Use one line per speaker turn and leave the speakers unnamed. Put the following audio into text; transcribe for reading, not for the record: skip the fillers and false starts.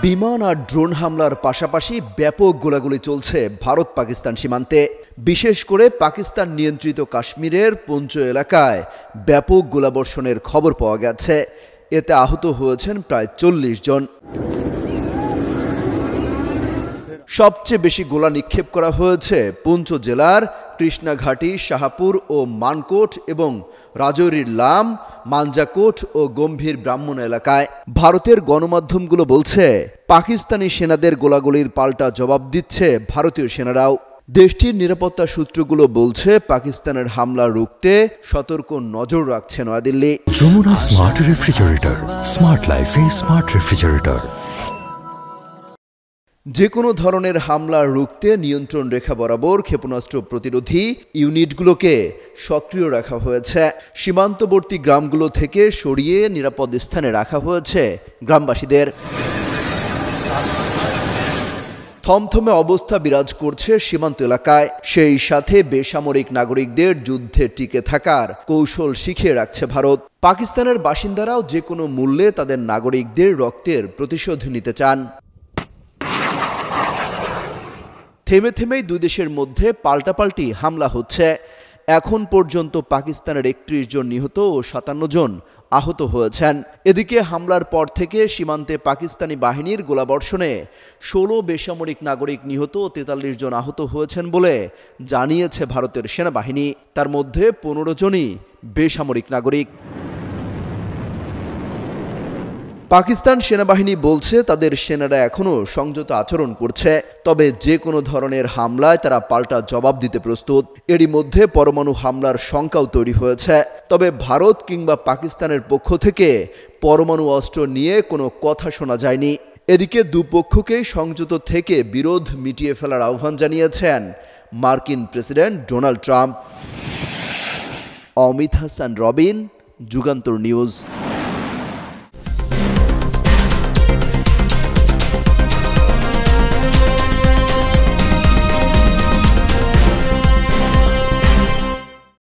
বিমান আর ড্রোন হামলার পাশাপাশি ব্যাপক গোলাগুলি চলছে ভারত পাকিস্তান সীমান্তে। বিশেষ করে পাকিস্তান নিয়ন্ত্রিত কাশ্মীরের পুঞ্চ এলাকায় ব্যাপক গোলাবর্ষণের খবর পাওয়া গেছে। এতে আহত হয়েছেন প্রায় ৪০ জন। সবচেয়ে বেশি গোলা নিক্ষেপ করা হয়েছে পুঞ্চ জেলার কৃষ্ণাঘাটি, শাহপুর ও মানকোট এবং রাজৌরির লাম, মাঞ্জাকোট ও গম্ভীর ব্রাহ্মণ এলাকায়। ভারতের গণমাধ্যমগুলো বলছে পাকিস্তানি সেনাদের গোলাগুলির পাল্টা জবাব দিচ্ছে ভারতীয় সেনারাও। দেশটির নিরাপত্তা সূত্রগুলো বলছে পাকিস্তানের হামলা রুখতে সতর্ক নজর রাখছে New Delhi.
Jamuna smart refrigerator, smart লাইফে স্মার্ট রেফ্রিজারেটর।
যে কোনো ধরনের হামলা রুখতে নিয়ন্ত্রণ রেখা বরাবর ক্ষেপণাস্ত্র প্রতিরোধী ইউনিটগুলোকে সক্রিয় রাখা হয়েছে। সীমান্তবর্তী গ্রামগুলো থেকে সরিয়ে নিরাপদ স্থানে রাখা হয়েছে গ্রামবাসীদের। থমথমে অবস্থা বিরাজ করছে সীমান্ত এলাকায়। সেই সাথে বেসামরিক নাগরিকদের যুদ্ধে টিকে থাকার কৌশল শিখিয়ে রাখছে ভারত। পাকিস্তানের বাসিন্দারাও যে কোনো মূল্যে তাদের নাগরিকদের রক্তের প্রতিশোধ নিতে চান। থেমে থেমেই দুই দেশের মধ্যে পাল্টাপাল্টি হামলা হচ্ছে। এখন পর্যন্ত পাকিস্তানের ৩১ জন নিহত ও ৫৭ জন আহত হয়েছেন। এদিকে হামলার পর থেকে সীমান্তে পাকিস্তানি বাহিনীর গোলাবর্ষণে ১৬ বেসামরিক নাগরিক নিহত ও ৪৩ জন আহত হয়েছেন বলে জানিয়েছে ভারতের সেনাবাহিনী। তার মধ্যে ১৫ জনই বেসামরিক নাগরিক। পাকিস্তান সেনাবাহিনী বলছে তাদের সেনারা এখনও সংযত আচরণ করছে, তবে যে কোনো ধরনের হামলায় তারা পাল্টা জবাব দিতে প্রস্তুত। এরই মধ্যে পরমাণু হামলার শঙ্কাও তৈরি হয়েছে। তবে ভারত কিংবা পাকিস্তানের পক্ষ থেকে পরমাণু অস্ত্র নিয়ে কোনো কথা শোনা যায়নি। এদিকে দুপক্ষকেই সংযত থেকে বিরোধ মিটিয়ে ফেলার আহ্বান জানিয়েছেন মার্কিন president Donald Trump. Amit Hasan Robin, Jugantor news.